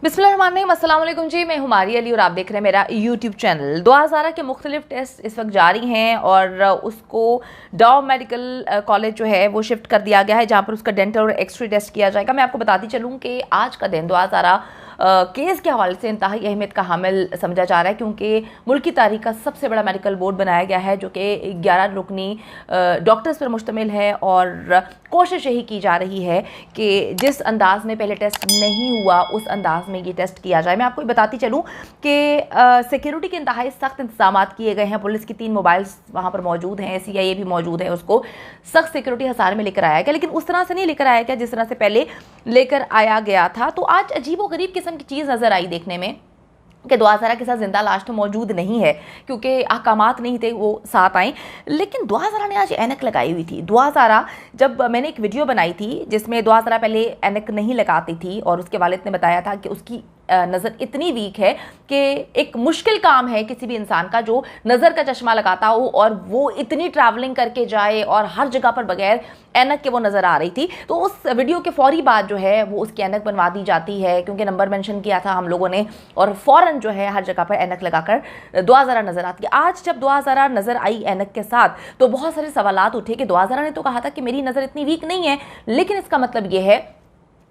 बिस्मिल्लाहिर्रहमानिर्रहीम, अस्सलाम वालेकुम जी। मैं हुमारी अली और आप देख रहे हैं मेरा यूट्यूब चैनल। दुआ हज़ारा के मुख्तलिफ टेस्ट इस वक्त जारी हैं और उसको डॉ मेडिकल कॉलेज जो है वो शिफ्ट कर दिया गया है, जहाँ पर उसका डेंटल और एक्सरे टेस्ट किया जाएगा। मैं आपको बताती चलूँ कि आज का दिन दुआ हज़ारा केस के हवाले से इंतहाई अहमियत का हामिल समझा जा रहा है, क्योंकि मुल्क की तारीख का सबसे बड़ा मेडिकल बोर्ड बनाया गया है जो कि 11 रुकनी डॉक्टर्स पर मुश्तमिल है। और कोशिश यही की जा रही है कि जिस अंदाज में पहले टेस्ट नहीं हुआ उस अंदाज में ये टेस्ट किया जाए। मैं आपको बताती चलूँ कि सिक्योरिटी के इंतहाई सख्त इंतजाम किए गए हैं। पुलिस की 3 मोबाइल्स वहाँ पर मौजूद हैं, CIA भी मौजूद है, उसको सख्त सिक्योरिटी हसार में लेकर आया गया, लेकिन उस तरह से नहीं लेकर आया गया जिस तरह से पहले लेकर आया गया था। तो आज अजीबोगरीब किस्म की चीज़ नज़र आई देखने में कि दुआ हज़ारा के साथ जिंदा लाश तो मौजूद नहीं है, क्योंकि अहकामात नहीं थे वो साथ आए। लेकिन दुआ हज़ारा ने आज ऐनक लगाई हुई थी। दुआ हज़ारा, जब मैंने एक वीडियो बनाई थी जिसमें दुआ हज़ारा पहले ऐनक नहीं लगाती थी और उसके वालिद ने बताया था कि उसकी नज़र इतनी वीक है कि एक मुश्किल काम है किसी भी इंसान का जो नज़र का चश्मा लगाता हो और वो इतनी ट्रैवलिंग करके जाए और हर जगह पर बगैर ऐनक के वो नज़र आ रही थी। तो उस वीडियो के फौरी बाद जो है वो उसकी ऐनक बनवा दी जाती है, क्योंकि नंबर मेंशन किया था हम लोगों ने, और फ़ौरन जो है हर जगह पर ऐनक लगाकर दुआ हज़ारा नज़र आती है। आज जब दुआ हज़ारा नज़र आई ऐनक के साथ तो बहुत सारे सवालात उठे कि दुआ हज़ारा ने तो कहा था कि मेरी नज़र इतनी वीक नहीं है, लेकिन इसका मतलब ये है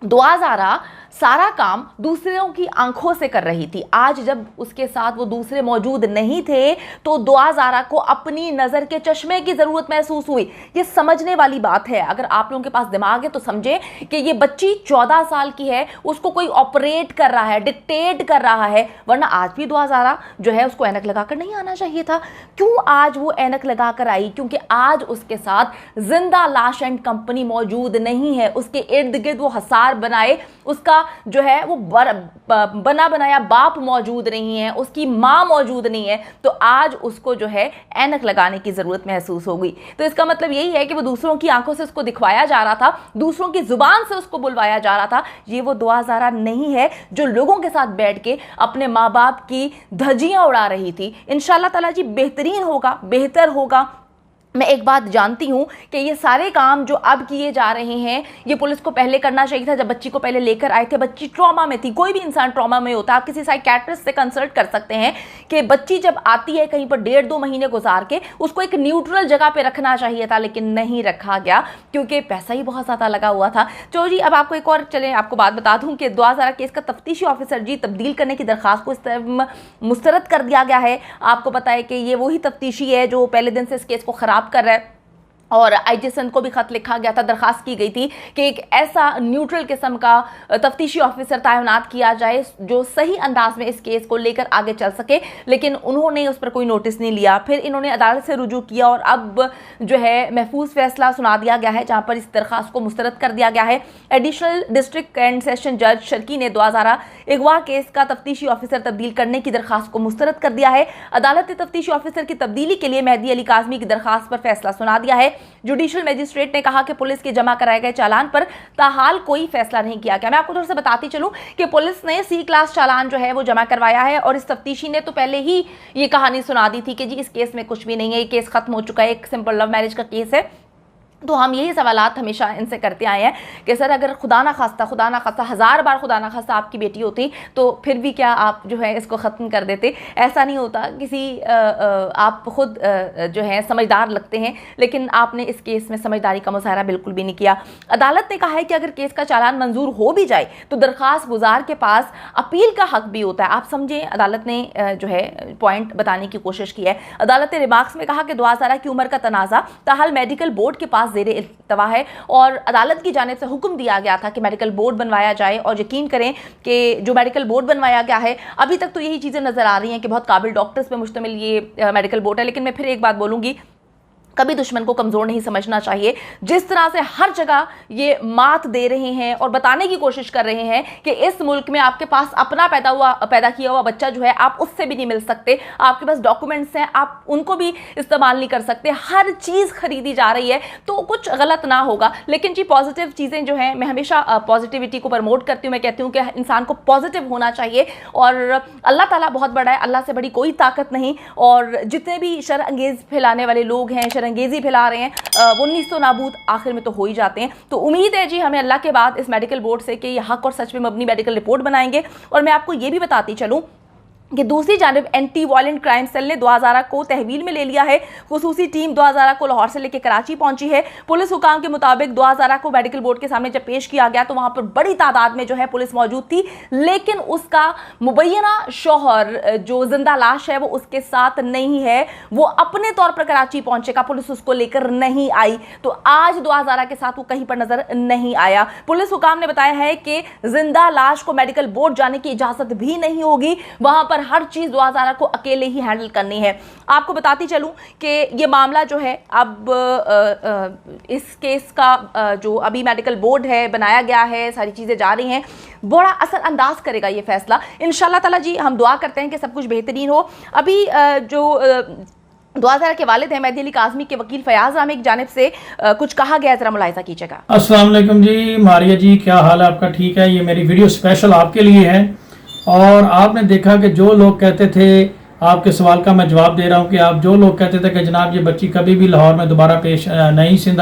दुआ हज़ारा सारा काम दूसरों की आंखों से कर रही थी। आज जब उसके साथ वो दूसरे मौजूद नहीं थे तो दुआ हज़ारा को अपनी नज़र के चश्मे की ज़रूरत महसूस हुई। ये समझने वाली बात है। अगर आप लोगों के पास दिमाग है तो समझे कि ये बच्ची 14 साल की है, उसको कोई ऑपरेट कर रहा है, डिक्टेट कर रहा है, वरना आज भी दुआ हज़ारा जो है उसको ऐनक लगाकर नहीं आना चाहिए था। क्यों आज वो ऐनक लगाकर आई? क्योंकि आज उसके साथ जिंदा लाश एंड कंपनी मौजूद नहीं है। उसके इर्द गिर्द वो हसार बनाए उसका जो है वो बना बनाया बाप मौजूद नहीं है, उसकी माँ मौजूद नहीं है, तो आज उसको जो है ऐनक लगाने की जरूरत महसूस हो गई। तो इसका मतलब यही है कि वो दूसरों की आंखों से उसको दिखवाया जा रहा था, दूसरों की जुबान से उसको बुलवाया जा रहा था। ये वो दुआ हज़ारा नहीं है जो लोगों के साथ बैठ के अपने माँ बाप की धज्जियां उड़ा रही थी। इंशाअल्लाह ताला जी बेहतरीन होगा, बेहतर होगा। मैं एक बात जानती हूँ कि ये सारे काम जो अब किए जा रहे हैं ये पुलिस को पहले करना चाहिए था, जब बच्ची को पहले लेकर आए थे। बच्ची ट्रॉमा में थी, कोई भी इंसान ट्रॉमा में होता है। आप किसी साइकियाट्रिस्ट से कंसल्ट कर सकते हैं कि बच्ची जब आती है कहीं पर 1.5-2 महीने गुजार के उसको एक न्यूट्रल जगह पे रखना चाहिए था, लेकिन नहीं रखा गया क्योंकि पैसा ही बहुत ज़्यादा लगा हुआ था। तो जी अब आपको एक और चले आपको बात बता दूँ कि दुआ हज़ारा केस का तफ्तीशी ऑफिसर जी तब्दील करने की दरख्वास्त को मुस्तरद कर दिया गया है। आपको पता है कि ये वही तफ्तीशी है जो पहले दिन से इस केस को ख़राब कर रहा है, और IG सिंध को भी खत लिखा गया था, दरखास्त की गई थी कि एक ऐसा न्यूट्रल किस्म का तफ्तीशी ऑफिसर तैनात किया जाए जो सही अंदाज में इस केस को लेकर आगे चल सके, लेकिन उन्होंने उस पर कोई नोटिस नहीं लिया। फिर इन्होंने अदालत से रुजू किया और अब जो है महफूज फैसला सुना दिया गया है, जहाँ पर इस दरखास्त को मुस्तरद कर दिया गया है। एडिशनल डिस्ट्रिक्ट एंड सेशन जज शर्की ने दुआ हज़ारा अगवा केस का तफ्तीशी ऑफिसर तब्दील करने की दरखास्त को मुस्तरद कर दिया है। अदालत ने तफ्तीशी ऑफिसर की तब्दीली के लिए मेहदी अली काज़मी की दरखास्त पर फैसला सुना दिया है। जुडिशियल मजिस्ट्रेट ने कहा कि पुलिस के जमा कराए गए चालान पर ताहाल कोई फैसला नहीं किया गया। मैं आपको थोड़ा सा बताती चलूं कि पुलिस ने C क्लास चालान जो है वो जमा करवाया है, और इस तफ्तीशी ने तो पहले ही ये कहानी सुना दी थी कि जी इस केस में कुछ भी नहीं है, ये केस खत्म हो चुका है, एक सिंपल लव मैरिज का केस है। तो हम यही सवालात हमेशा इनसे करते आए हैं कि सर अगर खुदा ना खास्ता 1000 बार खुदा ना खास्ता आपकी बेटी होती तो फिर भी क्या आप जो है इसको ख़त्म कर देते? ऐसा नहीं होता। किसी आप खुद जो है समझदार लगते हैं, लेकिन आपने इस केस में समझदारी का मुजाहरा बिल्कुल भी नहीं किया। अदालत ने कहा है कि अगर केस का चालान मंजूर हो भी जाए तो दरख्वास्त गुजार के पास अपील का हक भी होता है। आप समझें, अदालत ने जो है पॉइंट बताने की कोशिश की है। अदालत ने रिमार्क्स में कहा कि दुआ हज़ारा की उम्र का तनाज़ा ताहाल मेडिकल बोर्ड के पास ज़ेरे इल्तवा है और अदालत की जानिब से हुक्म दिया गया था कि मेडिकल बोर्ड बनवाया जाए। और यकीन करें कि जो मेडिकल बोर्ड बनवाया गया है, अभी तक तो यही चीज़ें नज़र आ रही हैं कि बहुत काबिल डॉक्टर्स पे मुश्तमिल ये मेडिकल बोर्ड है। लेकिन मैं फिर एक बात बोलूँगी, कभी दुश्मन को कमज़ोर नहीं समझना चाहिए। जिस तरह से हर जगह ये मात दे रहे हैं और बताने की कोशिश कर रहे हैं कि इस मुल्क में आपके पास अपना पैदा किया हुआ बच्चा जो है आप उससे भी नहीं मिल सकते, आपके पास डॉक्यूमेंट्स हैं आप उनको भी इस्तेमाल नहीं कर सकते, हर चीज़ खरीदी जा रही है, तो कुछ गलत ना होगा। लेकिन जी पॉजिटिव चीज़ें जो हैं, मैं हमेशा पॉजिटिविटी को प्रमोट करती हूँ। मैं कहती हूँ कि इंसान को पॉजिटिव होना चाहिए, और अल्लाह ताला बहुत बड़ा है, अल्लाह से बड़ी कोई ताकत नहीं। और जितने भी शर अंगेज़ फैलाने वाले लोग हैं, शरंगेजी फैला रहे हैं वो नीस तो नाबूद आखिर में तो हो ही जाते हैं। तो उम्मीद है जी हमें अल्लाह के बाद इस मेडिकल बोर्ड से कि ये हक और सच पे मबनी मेडिकल रिपोर्ट बनाएंगे। और मैं आपको ये भी बताती चलूँ कि दूसरी जानब एंटी वायलेंट क्राइम सेल ने 2000 को तहवील में ले लिया है। खुसूसी टीम 2000 को लाहौर से लेकर कराची पहुंची है। पुलिस हुकाम के मुताबिक 2000 को मेडिकल बोर्ड के सामने जब पेश किया गया तो वहां पर बड़ी तादाद में जो है पुलिस मौजूद थी, लेकिन उसका मुबैना शौहर जो जिंदा लाश है वो उसके साथ नहीं है। वो अपने तौर पर कराची पहुंचेगा, पुलिस उसको लेकर नहीं आई। तो आज 2000 के साथ वो कहीं पर नजर नहीं आया। पुलिस हुकाम ने बताया है कि जिंदा लाश को मेडिकल बोर्ड जाने की इजाजत भी नहीं होगी, वहां पर हर चीज 2000 को अकेले ही हैंडल करनी है। आपको बताती चलूं कि ये मामला जो है अब इस केस का जो अभी मेडिकल बोर्ड है बनाया गया है, सारी चीजें जा रही हैं, बड़ा असरअंदाज करेगा ये फैसला इंशाल्लाह ताला जी। हम दुआ करते हैं कि सब कुछ बेहतरीन हो। अभी जो 2000 के वालिद हैं मेहदी अली काज़मी के वकील फयाज आमिर की जानिब से कुछ कहा गया है, जरा मुलाहिजा कीजिएगा। अस्सलाम वालेकुम जी, मारिया जी क्या हाल है आपका? ठीक है, ये मेरी वीडियो स्पेशल आपके लिए है। और आपने देखा कि जो लोग कहते थे, आपके सवाल का मैं जवाब दे रहा हूं कि आप जो लोग कहते थे कि जनाब ये बच्ची कभी भी लाहौर में दोबारा पेश नहीं सिंध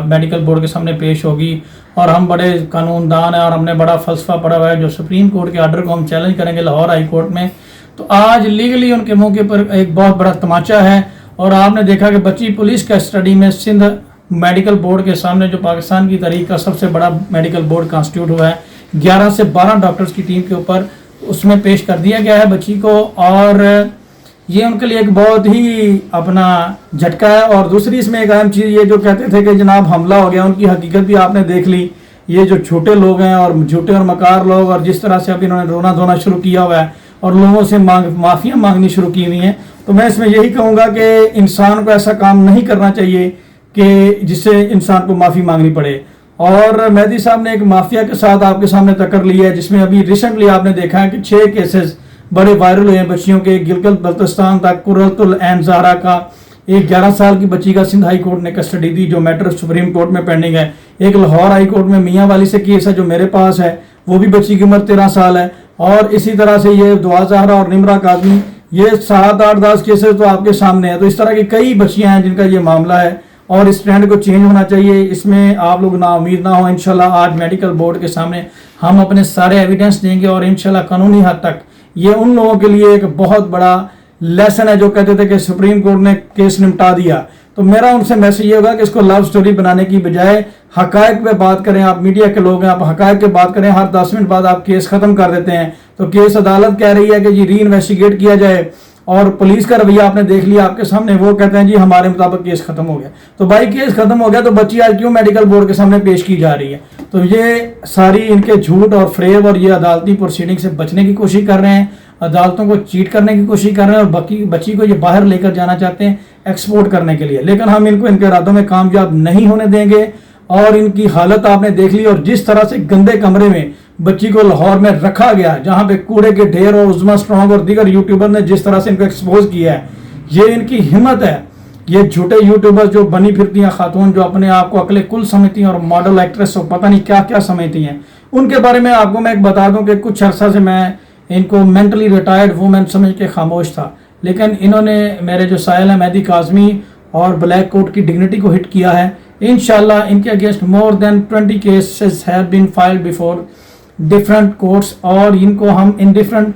मेडिकल बोर्ड के सामने पेश होगी और हम बड़े कानूनदान हैं और हमने बड़ा फलसफा पढ़ा हुआ है जो सुप्रीम कोर्ट के ऑर्डर को हम चैलेंज करेंगे लाहौर हाई कोर्ट में, तो आज लीगली उनके मुंह के ऊपर एक बहुत बड़ा तमाचा है। और आपने देखा कि बच्ची पुलिस कस्टडी में सिंध मेडिकल बोर्ड के सामने, जो पाकिस्तान की तारीख का सबसे बड़ा मेडिकल बोर्ड कॉन्स्टिट्यूट हुआ है, 11 से 12 डॉक्टर्स की टीम के ऊपर उसमें पेश कर दिया गया है बच्ची को। और ये उनके लिए एक बहुत ही अपना झटका है। और दूसरी इसमें एक अहम चीज़ ये जो कहते थे कि जनाब हमला हो गया, उनकी हकीकत भी आपने देख ली। ये जो छोटे लोग हैं और झूठे और मकार लोग, और जिस तरह से अभी इन्होंने रोना धोना शुरू किया हुआ है और लोगों से माफिया मांगनी शुरू की हुई हैं, तो मैं इसमें यही कहूँगा कि इंसान को ऐसा काम नहीं करना चाहिए कि जिससे इंसान को माफ़ी मांगनी पड़े। और मेहदी साहब ने एक माफिया के साथ आपके सामने टक्कर ली है, जिसमें अभी रिसेंटली आपने देखा है कि 6 केसेस बड़े वायरल हुए हैं बच्चियों के। गिलगित बल्तिस्तान तक कुर्रतुल ऐन ज़हरा का एक 11 साल की बच्ची का सिंध हाई कोर्ट ने कस्टडी दी, जो मैटर सुप्रीम कोर्ट में पेंडिंग है। एक लाहौर हाई कोर्ट में मियाँ वाली से केस है जो मेरे पास है, वो भी बच्ची की उम्र 13 साल है। और इसी तरह से ये दुआ ज़हरा और निमरा काज़मी, ये 7, 8, 10 केसेस तो आपके सामने है। तो इस तरह की कई बच्चियां हैं जिनका ये मामला है और इस ट्रेंड को चेंज होना चाहिए। इसमें आप लोग ना उम्मीद ना हो। इंशाल्लाह आज मेडिकल बोर्ड के सामने हम अपने सारे एविडेंस देंगे और इंशाल्लाह कानूनी हद तक ये उन लोगों के लिए एक बहुत बड़ा लेसन है जो कहते थे कि सुप्रीम कोर्ट ने केस निपटा दिया। तो मेरा उनसे मैसेज ये होगा कि इसको लव स्टोरी बनाने की बजाय हकायक पे बात करें। आप मीडिया के लोग हैं, आप हकायक पे बात करें। हर 10 मिनट बाद आप केस खत्म कर देते हैं। तो केस अदालत कह रही है कि जी री इन्वेस्टिगेट किया जाए, और पुलिस का रवैया आपने देख लिया आपके सामने, वो कहते हैं जी हमारे मुताबिक केस खत्म हो गया। तो भाई केस खत्म हो गया तो बच्ची आज क्यों मेडिकल बोर्ड के सामने पेश की जा रही है? तो ये सारी इनके झूठ और फ्रेब और ये अदालती प्रोसीडिंग से बचने की कोशिश कर रहे हैं, अदालतों को चीट करने की कोशिश कर रहे हैं और बच्ची को ये बाहर लेकर जाना चाहते हैं एक्सपोर्ट करने के लिए। लेकिन हम इनको इनके इरादों में कामयाब नहीं होने देंगे। और इनकी हालत आपने देख ली, और जिस तरह से गंदे कमरे में बच्ची को लाहौर में रखा गया, जहां पे कूड़े के ढेर और उज़्मा स्ट्रॉन्ग और दीगर यूट्यूबर ने जिस तरह से इनको एक्सपोज किया है, ये इनकी हिम्मत है। ये झूठे यूट्यूबर जो बनी फिरती हैं खातून, जो अपने आप को अकले कुल समझती हैं और मॉडल एक्ट्रेस और पता नहीं क्या क्या समझती हैं, उनके बारे में आपको मैं एक बता दूं कि कुछ अर्सा से मैं इनको मेंटली रिटायर्ड वूमेन समझ के खामोश था, लेकिन इन्होंने मेरे जो साहिल है मेहदी काज़मी और ब्लैक कोट की डिग्निटी को हिट किया है। इंशाल्लाह इनके against more than 20 cases have been filed before different courts, और इनको हम इन डिफरेंट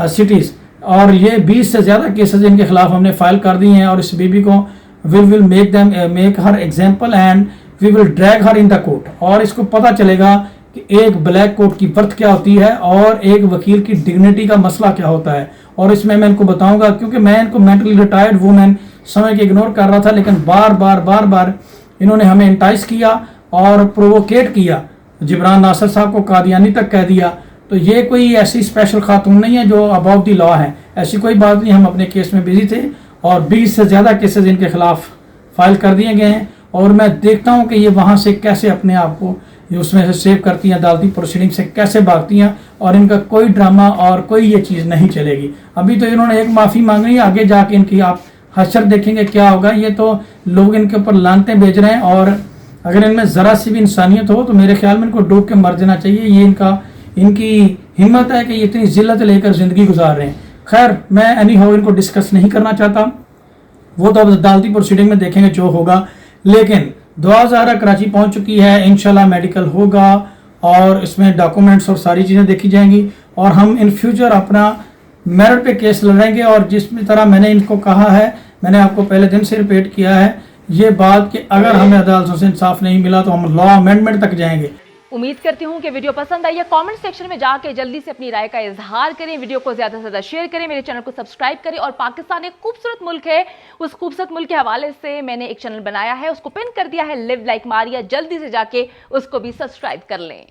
सिटीज़, और ये 20 से ज़्यादा केसेस इनके खिलाफ हमने फाइल कर दिए हैं। और इस बीबी को will make her example and we will drag her in the court. और इसको पता चलेगा कि एक ब्लैक कोट की वर्थ क्या होती है और एक वकील की डिग्निटी का मसला क्या होता है। और इसमें मैं इनको बताऊंगा, क्योंकि मैं इनको मेंटली रिटायर्ड वूमेन समझ के इग्नोर कर रहा था, लेकिन बार बार इन्होंने हमें इंटाइस किया और प्रोवोकेट किया। जिब्रान नासिर साहब को कादियानी तक कह दिया। तो ये कोई ऐसी स्पेशल खातून नहीं है जो अबाउट दी लॉ है, ऐसी कोई बात नहीं। हम अपने केस में बिजी थे और 20 से ज़्यादा केसेस इनके खिलाफ फाइल कर दिए गए हैं। और मैं देखता हूँ कि ये वहाँ से कैसे अपने आप को उसमें से सेव करती हैं, अदालती प्रोसीडिंग से कैसे भागती हैं, और इनका कोई ड्रामा और कोई ये चीज़ नहीं चलेगी। अभी तो इन्होंने एक माफ़ी मांगी है, आगे जाके इनकी आप हशर देखेंगे क्या होगा। ये तो लोग इनके ऊपर लानतें भेज रहे हैं, और अगर इनमें ज़रा सी भी इंसानियत हो तो मेरे ख्याल में इनको डूब के मर जाना चाहिए। ये इनकी हिम्मत है कि ये इतनी जिल्लत लेकर ज़िंदगी गुजार रहे हैं। खैर मैं एनी हाउ इनको डिस्कस नहीं करना चाहता। वो तो अब अदालती प्रोसीडिंग में देखेंगे जो होगा। लेकिन दुआ ज़हरा कराची पहुंच चुकी है, इंशाल्लाह मेडिकल होगा और इसमें डॉक्यूमेंट्स और सारी चीज़ें देखी जाएंगी और हम इन फ्यूचर अपना मेरिट पे केस लड़ेंगे। और जिस तरह मैंने इनको कहा है, मैंने आपको पहले दिन से रिपीट किया है ये बात कि अगर हमें अदालतों से इंसाफ नहीं मिला तो हम लॉ अमेंडमेंट तक जाएंगे। उम्मीद करती हूँ कि वीडियो पसंद आई है। कमेंट सेक्शन में जाके जल्दी से अपनी राय का इजहार करें, वीडियो को ज्यादा से ज्यादा शेयर करें, मेरे चैनल को सब्सक्राइब करें। और पाकिस्तान एक खूबसूरत मुल्क है, उस खूबसूरत मुल्क के हवाले से मैंने एक चैनल बनाया है, उसको पिन कर दिया है, लिव लाइक मारिया। जल्दी से जाके उसको भी सब्सक्राइब कर लें।